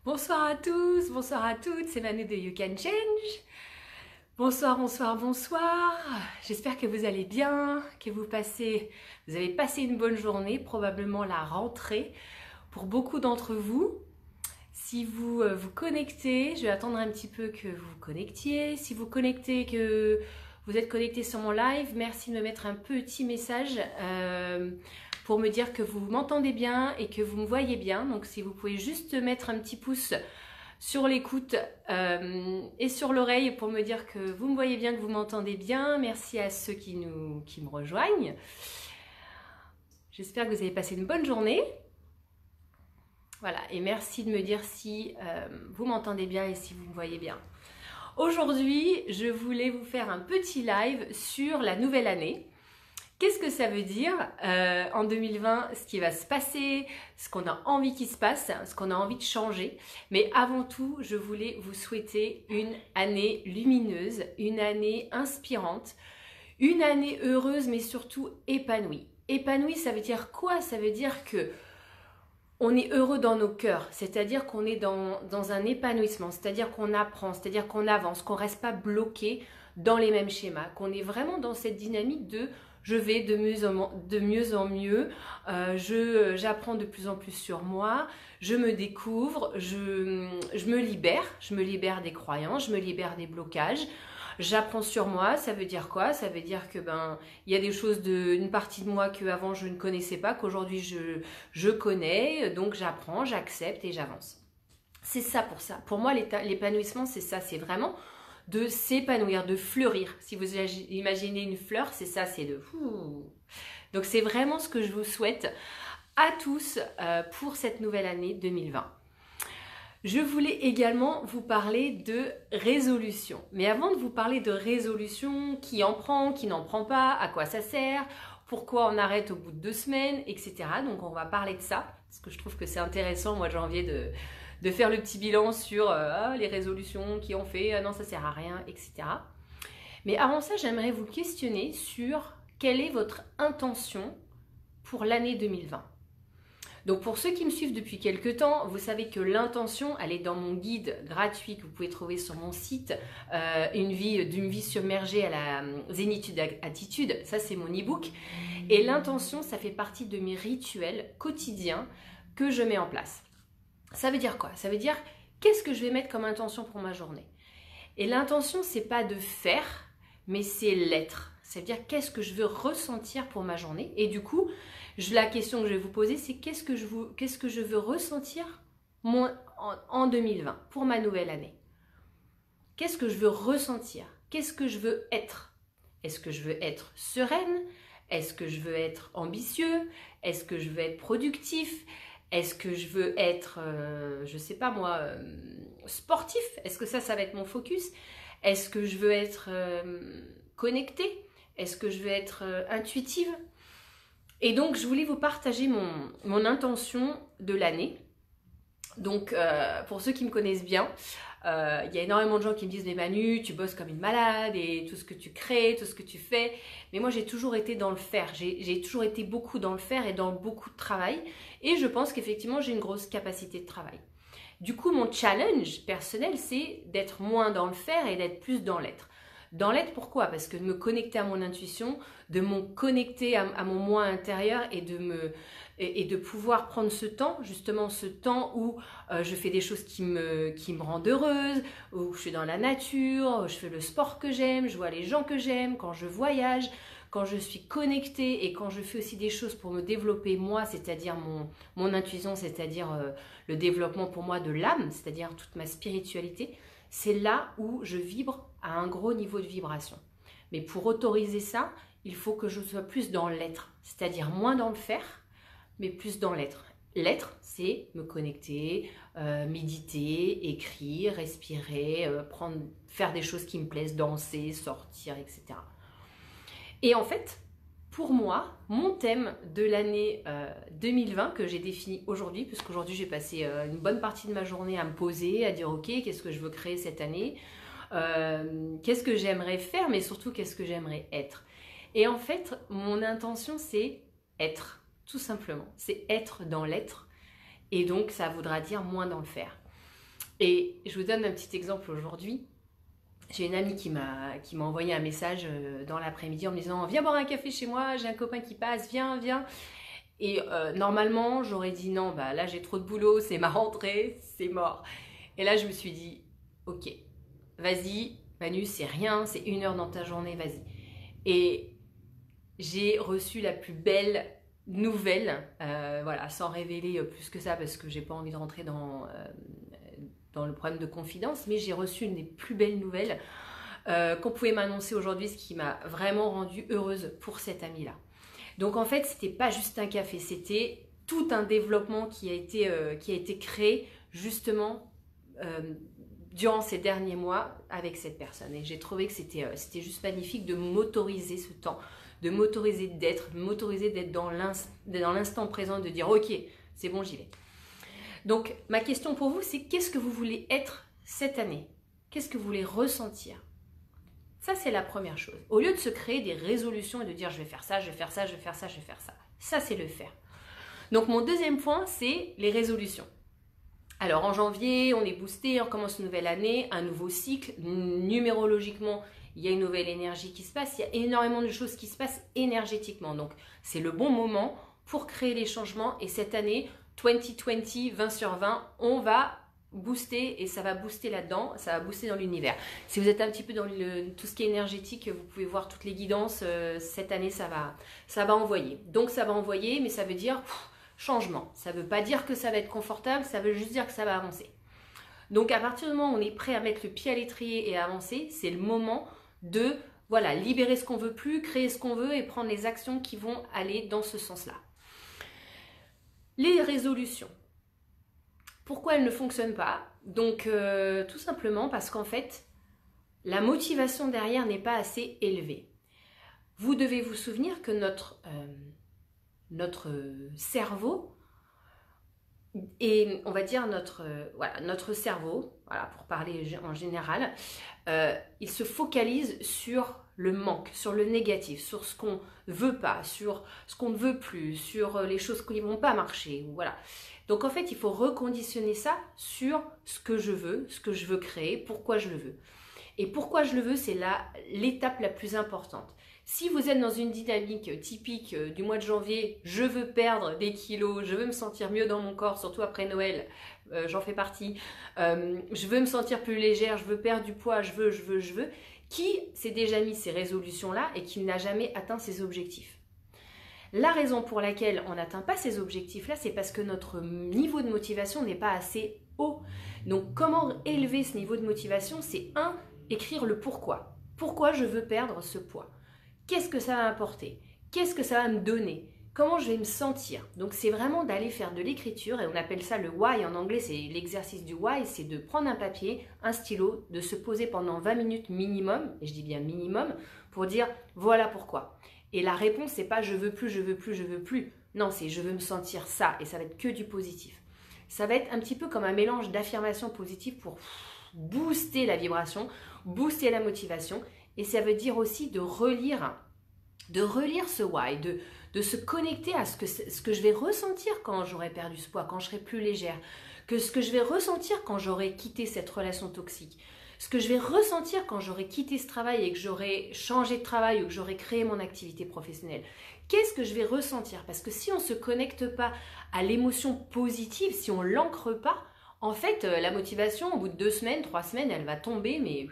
Bonsoir à tous, bonsoir à toutes, c'est Manu de You Can Change. Bonsoir, bonsoir, bonsoir. J'espère que vous allez bien, que vous avez passé une bonne journée, probablement la rentrée pour beaucoup d'entre vous. Si vous vous connectez, je vais attendre un petit peu que vous vous connectiez. Si vous connectez, que vous êtes connecté sur mon live, merci de me mettre un petit message pour me dire que vous m'entendez bien et que vous me voyez bien. Donc si vous pouvez juste mettre un petit pouce sur l'écoute et sur l'oreille pour me dire que vous me voyez bien, que vous m'entendez bien. Merci à ceux qui me rejoignent. J'espère que vous avez passé une bonne journée. Voilà, et merci de me dire si vous m'entendez bien et si vous me voyez bien. Aujourd'hui, je voulais vous faire un petit live sur la nouvelle année. Qu'est-ce que ça veut dire en 2020, ce qui va se passer, ce qu'on a envie qu'il se passe, ce qu'on a envie de changer. Mais avant tout, je voulais vous souhaiter une année lumineuse, une année inspirante, une année heureuse, mais surtout épanouie. Épanouie, ça veut dire quoi? Ça veut dire que on est heureux dans nos cœurs, c'est-à-dire qu'on est dans un épanouissement, c'est-à-dire qu'on apprend, c'est-à-dire qu'on avance, qu'on ne reste pas bloqué dans les mêmes schémas, qu'on est vraiment dans cette dynamique de je vais de mieux en mieux, j'apprends de plus en plus sur moi, je me découvre, je me libère des croyances, je me libère des blocages. J'apprends sur moi, ça veut dire quoi? Ça veut dire que il y a des choses une partie de moi que avant je ne connaissais pas, qu'aujourd'hui je connais, donc j'apprends, j'accepte et j'avance. C'est ça pour ça. Pour moi, l'épanouissement, c'est ça, c'est vraiment de s'épanouir, de fleurir. Si vous imaginez une fleur, c'est ça, c'est de... Donc c'est vraiment ce que je vous souhaite à tous pour cette nouvelle année 2020. Je voulais également vous parler de résolution. Mais avant de vous parler de résolution, qui en prend, qui n'en prend pas, à quoi ça sert, pourquoi on arrête au bout de 2 semaines, etc. Donc on va parler de ça, parce que je trouve que c'est intéressant, mois de janvier, de faire le petit bilan sur les résolutions qui ont fait, non ça sert à rien, etc. Mais avant ça, j'aimerais vous questionner sur quelle est votre intention pour l'année 2020. Donc pour ceux qui me suivent depuis quelques temps, vous savez que l'intention, elle est dans mon guide gratuit que vous pouvez trouver sur mon site, d'une vie submergée à la zénitude attitude, ça c'est mon e-book. Et l'intention, ça fait partie de mes rituels quotidiens que je mets en place. Ça veut dire quoi? Ça veut dire qu'est-ce que je vais mettre comme intention pour ma journée? Et l'intention, c'est pas de faire, mais c'est l'être. C'est-à-dire qu'est-ce que je veux ressentir pour ma journée? Et du coup, la question que je vais vous poser, c'est qu'est-ce que je veux ressentir en 2020 pour ma nouvelle année? Qu'est-ce que je veux ressentir? Qu'est-ce que je veux être? Est-ce que je veux être sereine? Est-ce que je veux être ambitieux? Est-ce que je veux être productif? Est-ce que je veux être, je sais pas moi, sportif? Est-ce que ça va être mon focus? Est-ce que je veux être connectée? Est-ce que je veux être intuitive? Et donc, je voulais vous partager mon intention de l'année. Donc, pour ceux qui me connaissent bien, il y a énormément de gens qui me disent « Mais Manu, tu bosses comme une malade et tout ce que tu crées, tout ce que tu fais. » Mais moi, j'ai toujours été dans le faire. J'ai toujours été beaucoup dans le faire et dans beaucoup de travail. Et je pense qu'effectivement, j'ai une grosse capacité de travail. Du coup, mon challenge personnel, c'est d'être moins dans le faire et d'être plus dans l'être. Dans l'être, pourquoi? Parce que de me connecter à mon intuition, de me connecter à mon moi intérieur et de pouvoir prendre ce temps, justement ce temps où je fais des choses qui me rendent heureuse, où je suis dans la nature, où je fais le sport que j'aime, je vois les gens que j'aime, quand je voyage, quand je suis connectée et quand je fais aussi des choses pour me développer moi, c'est-à-dire mon intuition, c'est-à-dire le développement pour moi de l'âme, c'est-à-dire toute ma spiritualité, c'est là où je vibre à un gros niveau de vibration. Mais pour autoriser ça, il faut que je sois plus dans l'être, c'est-à-dire moins dans le faire, mais plus dans l'être. L'être, c'est me connecter, méditer, écrire, respirer, faire des choses qui me plaisent, danser, sortir, etc. Et en fait, pour moi, mon thème de l'année 2020 que j'ai défini aujourd'hui, puisqu'aujourd'hui j'ai passé une bonne partie de ma journée à me poser, à dire ok, qu'est-ce que je veux créer cette année, qu'est-ce que j'aimerais faire, mais surtout qu'est-ce que j'aimerais être. Et en fait, mon intention c'est être, tout simplement. C'est être dans l'être et donc ça voudra dire moins dans le faire. Et je vous donne un petit exemple aujourd'hui. J'ai une amie qui m'a envoyé un message dans l'après-midi en me disant « Viens boire un café chez moi, j'ai un copain qui passe, viens, viens ». Et normalement, j'aurais dit non, bah là j'ai trop de boulot, c'est ma rentrée, c'est mort. Et là, je me suis dit « Ok, vas-y, Manu, c'est rien, c'est 1 heure dans ta journée, vas-y ». Et j'ai reçu la plus belle nouvelle, voilà, sans révéler plus que ça parce que j'ai pas envie de rentrer dans le problème de confidence, mais j'ai reçu une des plus belles nouvelles qu'on pouvait m'annoncer aujourd'hui, ce qui m'a vraiment rendue heureuse pour cette amie-là. Donc en fait, c'était pas juste un café, c'était tout un développement qui a été créé justement durant ces derniers mois avec cette personne. Et j'ai trouvé que c'était juste magnifique de m'autoriser ce temps, de m'autoriser d'être dans l'instant présent, de dire ok, c'est bon, j'y vais. Donc ma question pour vous, c'est qu'est-ce que vous voulez être cette année? Qu'est-ce que vous voulez ressentir? Ça, c'est la première chose. Au lieu de se créer des résolutions et de dire je vais faire ça, je vais faire ça, je vais faire ça, je vais faire ça. Ça, c'est le faire. Donc mon deuxième point, c'est les résolutions. Alors en janvier, on est boosté, on commence une nouvelle année, un nouveau cycle. Numérologiquement, il y a une nouvelle énergie qui se passe. Il y a énormément de choses qui se passent énergétiquement. Donc c'est le bon moment pour créer les changements. Et cette année, 2020, 20 sur 20, on va booster et ça va booster là-dedans, ça va booster dans l'univers. Si vous êtes un petit peu dans tout ce qui est énergétique, vous pouvez voir toutes les guidances. Cette année, ça va envoyer. Donc ça va envoyer, mais ça veut dire changement. Ça ne veut pas dire que ça va être confortable, ça veut juste dire que ça va avancer. Donc à partir du moment où on est prêt à mettre le pied à l'étrier et à avancer, c'est le moment de voilà, libérer ce qu'on veut plus, créer ce qu'on veut et prendre les actions qui vont aller dans ce sens-là. Les résolutions. Pourquoi elles ne fonctionnent pas? Donc tout simplement parce qu'en fait, la motivation derrière n'est pas assez élevée. Vous devez vous souvenir que notre cerveau et on va dire notre cerveau, voilà, pour parler en général, il se focalise sur le manque, sur le négatif, sur ce qu'on ne veut pas, sur ce qu'on ne veut plus, sur les choses qui ne vont pas marcher, voilà. Donc en fait, il faut reconditionner ça sur ce que je veux créer, pourquoi je le veux. Et pourquoi je le veux, c'est l'étape la plus importante. Si vous êtes dans une dynamique typique du mois de janvier, je veux perdre des kilos, je veux me sentir mieux dans mon corps, surtout après Noël, j'en fais partie, je veux me sentir plus légère, je veux perdre du poids, je veux, qui s'est déjà mis ces résolutions-là et qui n'a jamais atteint ses objectifs? La raison pour laquelle on n'atteint pas ces objectifs-là, c'est parce que notre niveau de motivation n'est pas assez haut. Donc comment élever ce niveau de motivation? C'est écrire le pourquoi. Pourquoi je veux perdre ce poids? Qu'est-ce que ça va m'apporter? Qu'est-ce que ça va me donner? Comment je vais me sentir? Donc c'est vraiment d'aller faire de l'écriture et on appelle ça le why. En anglais, c'est l'exercice du why, c'est de prendre un papier, un stylo, de se poser pendant 20 minutes minimum, et je dis bien minimum, pour dire voilà pourquoi. Et la réponse, c'est pas je veux plus, je veux plus, je veux plus. Non, c'est je veux me sentir ça et ça va être que du positif. Ça va être un petit peu comme un mélange d'affirmations positives pour booster la vibration, booster la motivation. Et ça veut dire aussi de relire ce why, de se connecter à ce que je vais ressentir quand j'aurai perdu ce poids, quand je serai plus légère, que ce que je vais ressentir quand j'aurai quitté cette relation toxique, ce que je vais ressentir quand j'aurai quitté ce travail et que j'aurai changé de travail ou que j'aurai créé mon activité professionnelle. Qu'est-ce que je vais ressentir? Parce que si on ne se connecte pas à l'émotion positive, si on ne l'ancre pas, en fait, la motivation, au bout de 2 semaines, 3 semaines, elle va tomber, mais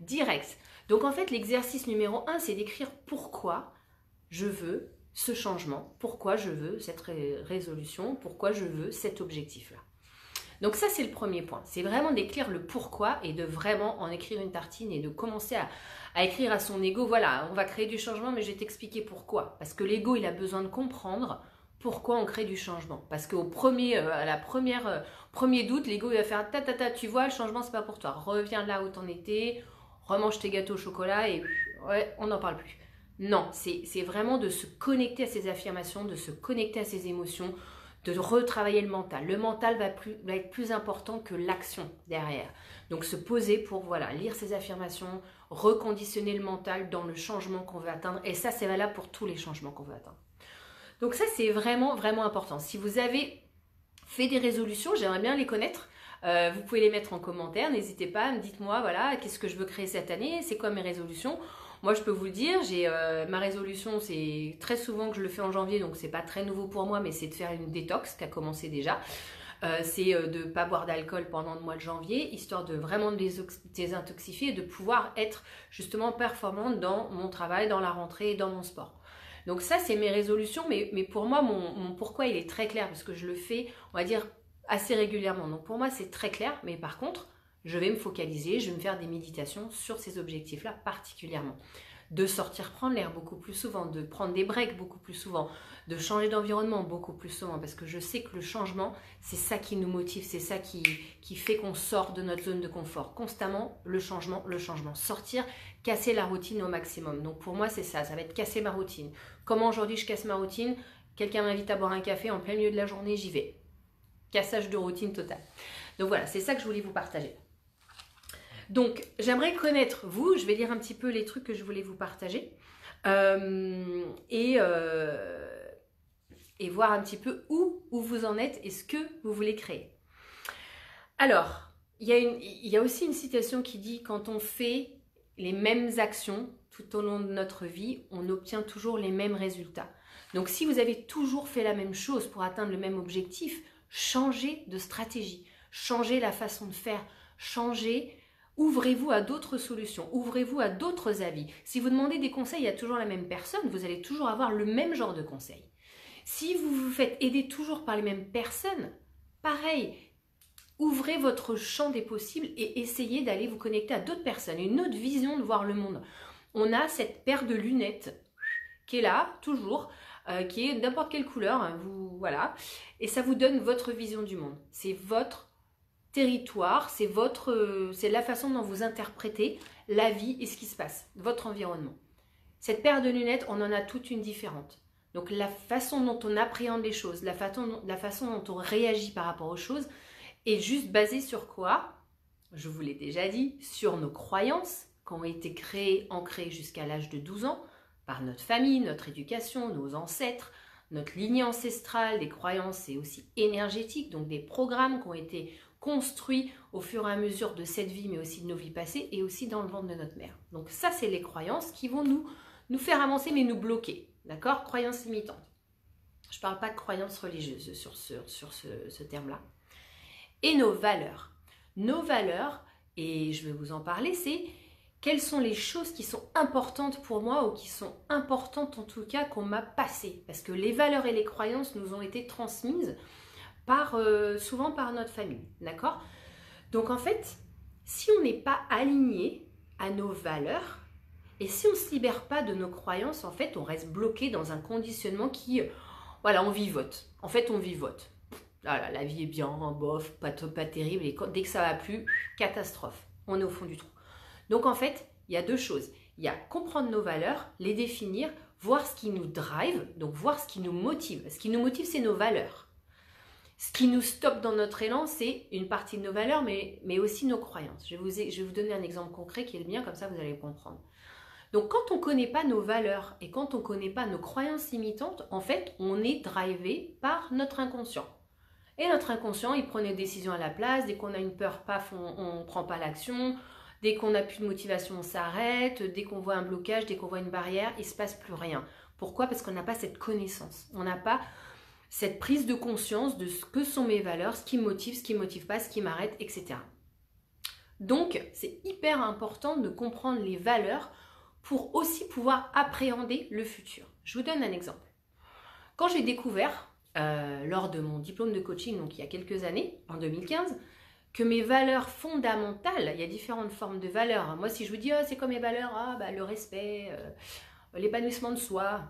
direct. Donc en fait, l'exercice numéro 1, c'est d'écrire pourquoi je veux ce changement, pourquoi je veux cette résolution, pourquoi je veux cet objectif-là. Donc ça, c'est le premier point. C'est vraiment d'écrire le pourquoi et de vraiment en écrire une tartine et de commencer à écrire à son ego, voilà, on va créer du changement, mais je vais t'expliquer pourquoi. Parce que l'ego, il a besoin de comprendre pourquoi on crée du changement. Parce qu'au premier doute, l'ego, il va faire ta, tu vois, le changement, c'est pas pour toi. Reviens là où t'en étais, remange tes gâteaux au chocolat et ouais, on n'en parle plus. Non, c'est vraiment de se connecter à ses affirmations, de se connecter à ses émotions, de retravailler le mental. Le mental va être plus important que l'action derrière. Donc se poser pour voilà, lire ses affirmations, reconditionner le mental dans le changement qu'on veut atteindre. Et ça, c'est valable pour tous les changements qu'on veut atteindre. Donc ça, c'est vraiment, vraiment important. Si vous avez fait des résolutions, j'aimerais bien les connaître. Vous pouvez les mettre en commentaire, n'hésitez pas, dites-moi, voilà, qu'est-ce que je veux créer cette année, c'est quoi mes résolutions. Moi, je peux vous le dire, ma résolution, c'est très souvent que je le fais en janvier, donc c'est pas très nouveau pour moi, mais c'est de faire une détox qui a commencé déjà. C'est de ne pas boire d'alcool pendant le mois de janvier, histoire de vraiment désintoxifier et de pouvoir être justement performante dans mon travail, dans la rentrée et dans mon sport. Donc ça, c'est mes résolutions, mais pour moi, mon pourquoi, il est très clair, parce que je le fais, on va dire, assez régulièrement. Donc pour moi, c'est très clair, mais par contre, je vais me focaliser, je vais me faire des méditations sur ces objectifs-là particulièrement. De sortir prendre l'air beaucoup plus souvent, de prendre des breaks beaucoup plus souvent, de changer d'environnement beaucoup plus souvent, parce que je sais que le changement, c'est ça qui nous motive, c'est ça qui fait qu'on sort de notre zone de confort. Constamment, le changement, sortir, casser la routine au maximum. Donc pour moi, c'est ça va être casser ma routine. Comment aujourd'hui je casse ma routine? Quelqu'un m'invite à boire un café en plein milieu de la journée, j'y vais. Cassage de routine total. Donc voilà, c'est ça que je voulais vous partager. Donc, j'aimerais connaître vous, je vais lire un petit peu les trucs que je voulais vous partager et voir un petit peu où vous en êtes et ce que vous voulez créer. Alors, il y a aussi une citation qui dit « Quand on fait les mêmes actions tout au long de notre vie, on obtient toujours les mêmes résultats. » Donc, si vous avez toujours fait la même chose pour atteindre le même objectif, changez de stratégie, changez la façon de faire, changez... Ouvrez-vous à d'autres solutions, ouvrez-vous à d'autres avis. Si vous demandez des conseils à toujours la même personne, vous allez toujours avoir le même genre de conseils. Si vous vous faites aider toujours par les mêmes personnes, pareil, ouvrez votre champ des possibles et essayez d'aller vous connecter à d'autres personnes, une autre vision de voir le monde. On a cette paire de lunettes qui est là, toujours, qui est n'importe quelle couleur, hein, voilà, et ça vous donne votre vision du monde. C'est votre territoire, c'est la façon dont vous interprétez la vie et ce qui se passe, votre environnement. Cette paire de lunettes, on en a toute une différente. Donc la façon dont on appréhende les choses, la façon dont on réagit par rapport aux choses est juste basée sur quoi? Je vous l'ai déjà dit, sur nos croyances qui ont été ancrées jusqu'à l'âge de 12 ans par notre famille, notre éducation, nos ancêtres, notre lignée ancestrale, des croyances et aussi énergétiques, donc des programmes qui ont été construits au fur et à mesure de cette vie, mais aussi de nos vies passées et aussi dans le ventre de notre mère. Donc ça, c'est les croyances qui vont nous faire avancer, mais nous bloquer. D'accord? Croyances limitantes. Je ne parle pas de croyances religieuses sur ce terme-là. Et nos valeurs. Nos valeurs, et je vais vous en parler, c'est quelles sont les choses qui sont importantes pour moi ou qui sont importantes en tout cas qu'on m'a passées. Parce que les valeurs et les croyances nous ont été transmises souvent par notre famille, d'accord? Donc en fait, si on n'est pas aligné à nos valeurs et si on ne se libère pas de nos croyances, en fait, on reste bloqué dans un conditionnement qui, voilà, on vivote. En fait, on vivote. Voilà, la vie est bien, bof, pas terrible, et dès que ça va plus, catastrophe. On est au fond du trou. Donc en fait, il y a deux choses. Il y a comprendre nos valeurs, les définir, voir ce qui nous drive, donc voir ce qui nous motive. Ce qui nous motive, c'est nos valeurs. Ce qui nous stoppe dans notre élan, c'est une partie de nos valeurs, mais aussi nos croyances. Je vais vous donner un exemple concret qui est le mien, comme ça vous allez comprendre. Donc quand on ne connaît pas nos valeurs et quand on ne connaît pas nos croyances limitantes, en fait, on est drivé par notre inconscient. Et notre inconscient, il prend des décisions à la place. Dès qu'on a une peur, paf, on ne prend pas l'action. Dès qu'on n'a plus de motivation, on s'arrête. Dès qu'on voit un blocage, dès qu'on voit une barrière, il ne se passe plus rien. Pourquoi? Parce qu'on n'a pas cette connaissance. On n'a pas cette prise de conscience de ce que sont mes valeurs, ce qui me motive, ce qui ne me motive pas, ce qui m'arrête, etc. Donc, c'est hyper important de comprendre les valeurs pour aussi pouvoir appréhender le futur. Je vous donne un exemple. Quand j'ai découvert, lors de mon diplôme de coaching, donc il y a quelques années, en 2015, que mes valeurs fondamentales, il y a différentes formes de valeurs. Moi, si je vous dis, oh, c'est quoi mes valeurs? Le respect, l'épanouissement de soi.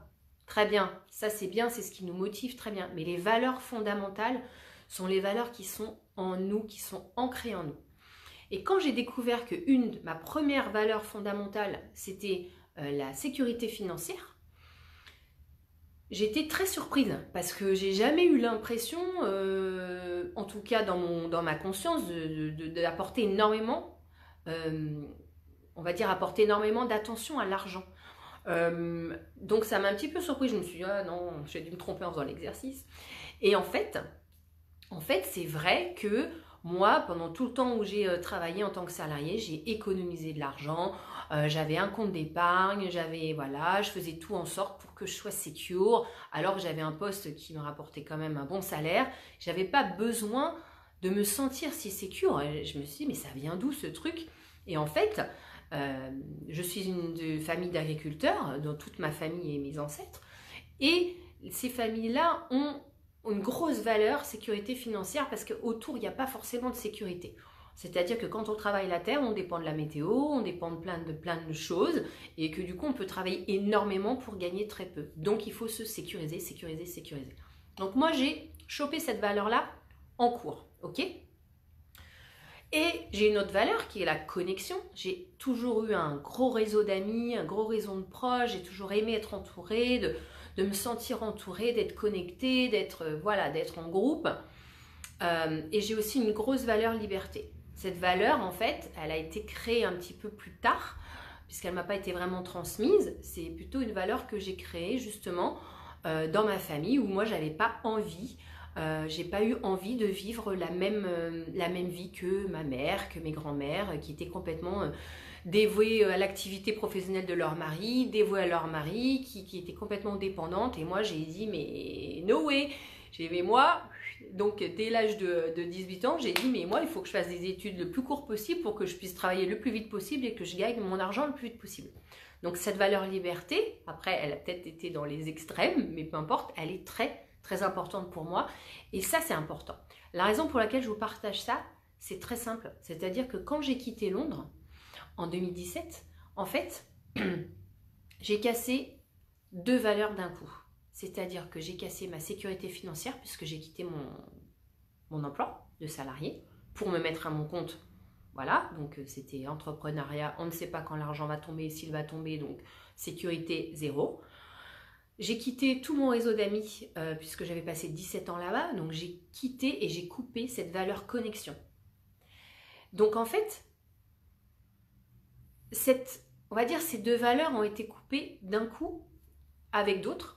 Très bien, ça c'est bien, c'est ce qui nous motive, très bien. Mais les valeurs fondamentales sont les valeurs qui sont en nous, qui sont ancrées en nous. Et quand j'ai découvert que ma première valeur fondamentale, c'était la sécurité financière, j'étais très surprise parce que j'ai jamais eu l'impression, en tout cas dans ma conscience, d'apporter énormément, on va dire apporter énormément d'attention à l'argent. Donc ça m'a un petit peu surprise, je me suis dit ah non, j'ai dû me tromper en faisant l'exercice. Et en fait c'est vrai que Moi, pendant tout le temps où j'ai travaillé en tant que salarié, j'ai économisé de l'argent, j'avais un compte d'épargne, voilà, je faisais tout en sorte pour que je sois secure, alors que j'avais un poste qui me rapportait quand même un bon salaire. J'avais pas besoin de me sentir si secure. Et je me suis dit, mais ça vient d'où ce truc? Et en fait, je suis une famille d'agriculteurs, dont toute ma famille et mes ancêtres, et ces familles-là ont une grosse valeur sécurité financière parce qu'autour, il n'y a pas forcément de sécurité. C'est-à-dire que quand on travaille la terre, on dépend de la météo, on dépend de plein de choses et que du coup, on peut travailler énormément pour gagner très peu. Donc, il faut se sécuriser, sécuriser, sécuriser. Donc, moi, j'ai chopé cette valeur-là en cours, ok? Et j'ai une autre valeur qui est la connexion. J'ai toujours eu un gros réseau d'amis, un gros réseau de proches. J'ai toujours aimé être entourée, de me sentir entourée, d'être connectée, voilà, d'être en groupe. Et j'ai aussi une grosse valeur liberté. Cette valeur, en fait, elle a été créée un petit peu plus tard, puisqu'elle ne m'a pas été vraiment transmise. C'est plutôt une valeur que j'ai créée justement dans ma famille, où moi, j'avais pas envie. J'ai pas eu envie de vivre la même vie que ma mère, que mes grands-mères, qui étaient complètement dévouées à l'activité professionnelle de leur mari, dévouées à leur mari, qui étaient complètement dépendantes. Et moi, j'ai dit, mais no way! J'ai dit, mais moi, donc dès l'âge de 18 ans, j'ai dit, mais moi, il faut que je fasse des études le plus court possible pour que je puisse travailler le plus vite possible et que je gagne mon argent le plus vite possible. Donc cette valeur liberté, après, elle a peut-être été dans les extrêmes, mais peu importe, elle est très, très importante pour moi. Et ça, c'est important. La raison pour laquelle je vous partage ça, c'est très simple. C'est-à-dire que quand j'ai quitté Londres, en 2017, en fait, j'ai cassé 2 valeurs d'un coup. C'est-à-dire que j'ai cassé ma sécurité financière puisque j'ai quitté mon emploi de salarié pour me mettre à mon compte. Voilà, donc c'était entrepreneuriat. On ne sait pas quand l'argent va tomber, s'il va tomber, donc sécurité zéro. J'ai quitté tout mon réseau d'amis puisque j'avais passé 17 ans là-bas. Donc j'ai quitté et j'ai coupé cette valeur connexion. Donc en fait, on va dire ces 2 valeurs ont été coupées d'un coup avec d'autres.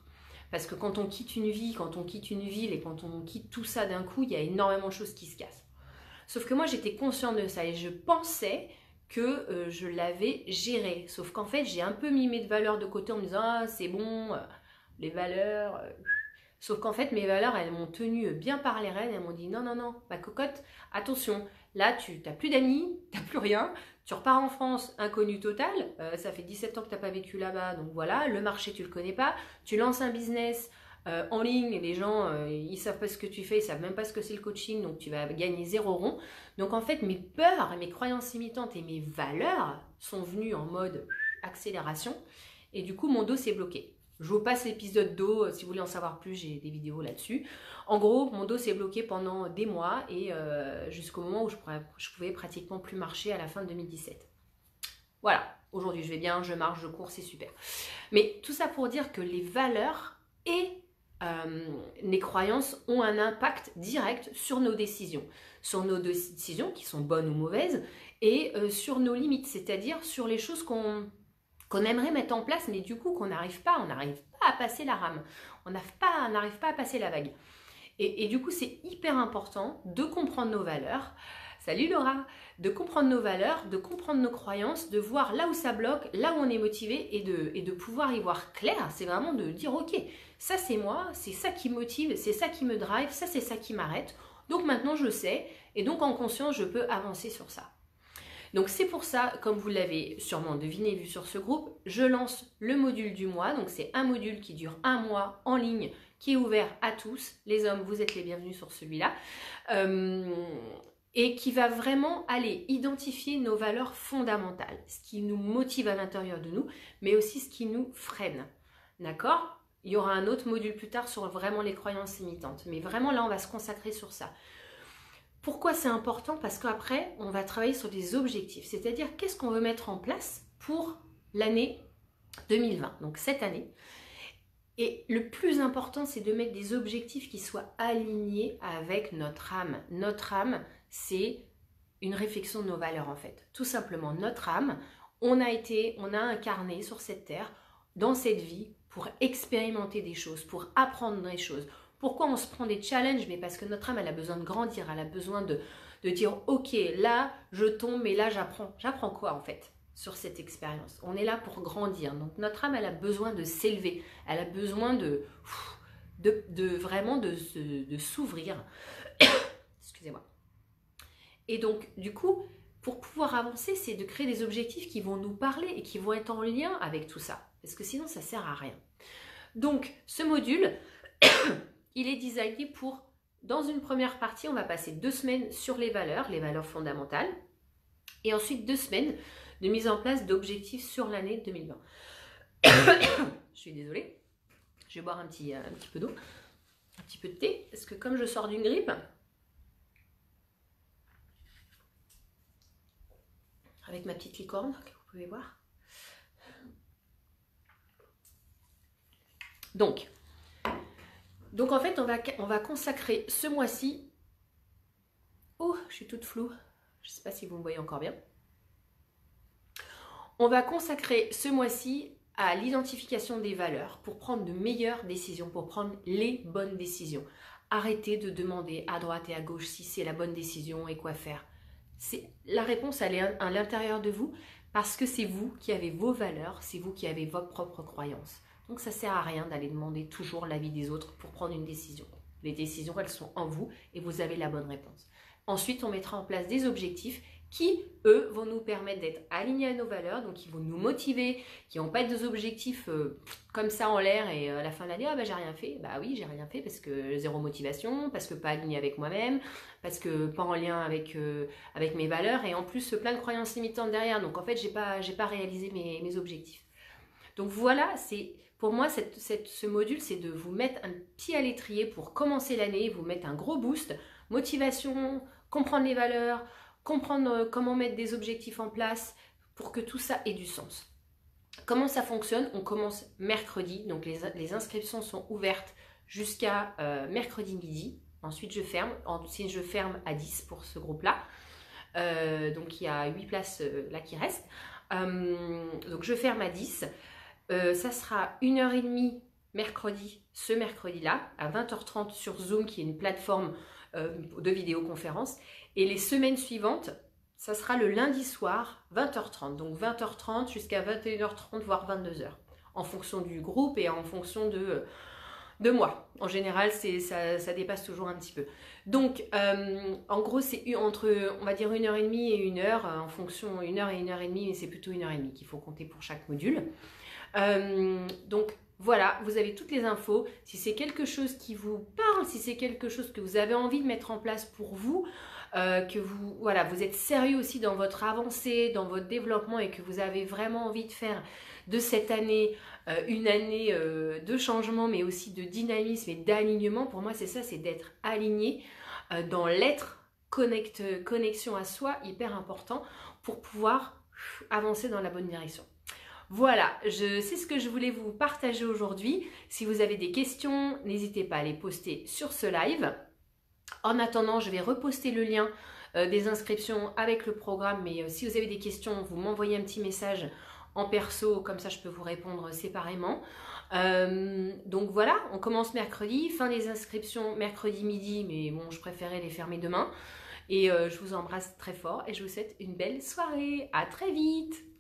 Parce que quand on quitte une vie, quand on quitte une ville et quand on quitte tout ça d'un coup, il y a énormément de choses qui se cassent. Sauf que moi, j'étais consciente de ça et je pensais que je l'avais géré. Sauf qu'en fait, j'ai un peu mis mes valeurs de côté en me disant « Ah, c'est bon, les valeurs... Sauf qu'en fait, mes valeurs, elles m'ont tenu bien par les rênes. Elles m'ont dit « Non, non, non, ma cocotte, attention, là, tu n'as plus d'amis, tu n'as plus rien. Tu repars en France, inconnu total. Ça fait 17 ans que tu n'as pas vécu là-bas. Donc voilà, le marché, tu ne le connais pas. Tu lances un business en ligne et les gens, ils ne savent pas ce que tu fais. Ils ne savent même pas ce que c'est le coaching. Donc tu vas gagner 0 rond. Donc en fait, mes peurs et mes croyances limitantes et mes valeurs sont venues en mode accélération. Et du coup, mon dos s'est bloqué. Je vous passe l'épisode dos, si vous voulez en savoir plus, j'ai des vidéos là-dessus. En gros, mon dos s'est bloqué pendant des mois et jusqu'au moment où je pouvais pratiquement plus marcher à la fin de 2017. Voilà, aujourd'hui je vais bien, je marche, je cours, c'est super. Mais tout ça pour dire que les valeurs et les croyances ont un impact direct sur nos décisions. Sur nos décisions qui sont bonnes ou mauvaises et sur nos limites, c'est-à-dire sur les choses qu'on aimerait mettre en place, mais du coup qu'on n'arrive pas, on n'arrive pas à passer la rame, on n'arrive pas à passer la vague. Et du coup, c'est hyper important de comprendre nos valeurs. Salut Laura! De comprendre nos valeurs, de comprendre nos croyances, de voir là où ça bloque, là où on est motivé et de pouvoir y voir clair. C'est vraiment de dire, ok, ça c'est moi, c'est ça qui me motive, c'est ça qui me drive, ça c'est ça qui m'arrête. Donc maintenant je sais et donc en conscience, je peux avancer sur ça. Donc c'est pour ça, comme vous l'avez sûrement deviné vu sur ce groupe, je lance le module du mois. Donc c'est un module qui dure 1 mois en ligne, qui est ouvert à tous. Les hommes, vous êtes les bienvenus sur celui-là. Et qui va vraiment aller identifier nos valeurs fondamentales, ce qui nous motive à l'intérieur de nous, mais aussi ce qui nous freine. D'accord ? Il y aura un autre module plus tard sur vraiment les croyances limitantes. Mais vraiment là, on va se consacrer sur ça. Pourquoi c'est important? Parce qu'après, on va travailler sur des objectifs, c'est-à-dire qu'est-ce qu'on veut mettre en place pour l'année 2020, donc cette année. Et le plus important, c'est de mettre des objectifs qui soient alignés avec notre âme. Notre âme, c'est une réflexion de nos valeurs en fait. Tout simplement, notre âme, on a incarné sur cette terre, dans cette vie, pour expérimenter des choses, pour apprendre des choses, Pourquoi on se prend des challenges? Mais parce que notre âme, elle a besoin de grandir, elle a besoin de dire, ok, là, je tombe, mais là, j'apprends. J'apprends quoi, en fait, sur cette expérience? On est là pour grandir. Donc, notre âme, elle a besoin de s'élever. Elle a besoin vraiment de s'ouvrir. Excusez-moi. Et donc, du coup, pour pouvoir avancer, c'est de créer des objectifs qui vont nous parler et qui vont être en lien avec tout ça. Parce que sinon, ça ne sert à rien. Donc, ce module, il est designé pour, dans une première partie, on va passer 2 semaines sur les valeurs fondamentales. Et ensuite, 2 semaines de mise en place d'objectifs sur l'année 2020. Je suis désolée. Je vais boire un petit peu d'eau, un petit peu de thé, parce que comme je sors d'une grippe, avec ma petite licorne, que vous pouvez voir. Donc en fait, on va consacrer ce mois-ci... Oh, je suis toute floue. Je ne sais pas si vous me voyez encore bien. On va consacrer ce mois-ci à l'identification des valeurs pour prendre de meilleures décisions, pour prendre les bonnes décisions. Arrêtez de demander à droite et à gauche si c'est la bonne décision et quoi faire. La réponse, elle est à l'intérieur de vous parce que c'est vous qui avez vos valeurs, c'est vous qui avez votre propre croyance. Donc ça ne sert à rien d'aller demander toujours l'avis des autres pour prendre une décision. Les décisions, elles sont en vous et vous avez la bonne réponse. Ensuite, on mettra en place des objectifs qui, eux, vont nous permettre d'être alignés à nos valeurs, donc qui vont nous motiver, qui n'ont pas des objectifs comme ça en l'air et à la fin de l'année, ah bah j'ai rien fait. Bah oui, j'ai rien fait parce que zéro motivation, parce que pas aligné avec moi-même, parce que pas en lien avec mes valeurs et en plus plein de croyances limitantes derrière. Donc en fait, j'ai pas réalisé mes objectifs. Donc voilà, pour moi, ce module, c'est de vous mettre un pied à l'étrier pour commencer l'année, vous mettre un gros boost, motivation, comprendre les valeurs, comprendre comment mettre des objectifs en place pour que tout ça ait du sens. Comment ça fonctionne? On commence mercredi, donc les inscriptions sont ouvertes jusqu'à mercredi midi. Ensuite, je ferme. Ensuite, je ferme à 10 pour ce groupe-là. Donc, il y a 8 places là qui restent. Donc, je ferme à 10. Ça sera 1h30 mercredi, ce mercredi-là, à 20h30 sur Zoom, qui est une plateforme de vidéoconférence. Et les semaines suivantes, ça sera le lundi soir, 20h30. Donc 20h30 jusqu'à 21h30, voire 22h. En fonction du groupe et en fonction de moi. En général, ça dépasse toujours un petit peu. Donc, en gros, c'est entre, on va dire, 1h30 et 1h. En fonction, 1h et 1h30, mais c'est plutôt 1h30 qu'il faut compter pour chaque module. Donc, voilà, vous avez toutes les infos. Si c'est quelque chose qui vous parle, si c'est quelque chose que vous avez envie de mettre en place pour vous, que vous êtes sérieux aussi dans votre avancée, dans votre développement et que vous avez vraiment envie de faire de cette année une année de changement, mais aussi de dynamisme et d'alignement. Pour moi, c'est ça, c'est d'être aligné dans l'être, connexion à soi, hyper important pour pouvoir avancer dans la bonne direction. Voilà, c'est ce que je voulais vous partager aujourd'hui. Si vous avez des questions, n'hésitez pas à les poster sur ce live. En attendant, je vais reposter le lien des inscriptions avec le programme. Mais si vous avez des questions, vous m'envoyez un petit message en perso. Comme ça, je peux vous répondre séparément. Donc voilà, on commence mercredi. Fin des inscriptions mercredi midi. Mais bon, je préférais les fermer demain. Et je vous embrasse très fort et je vous souhaite une belle soirée. À très vite!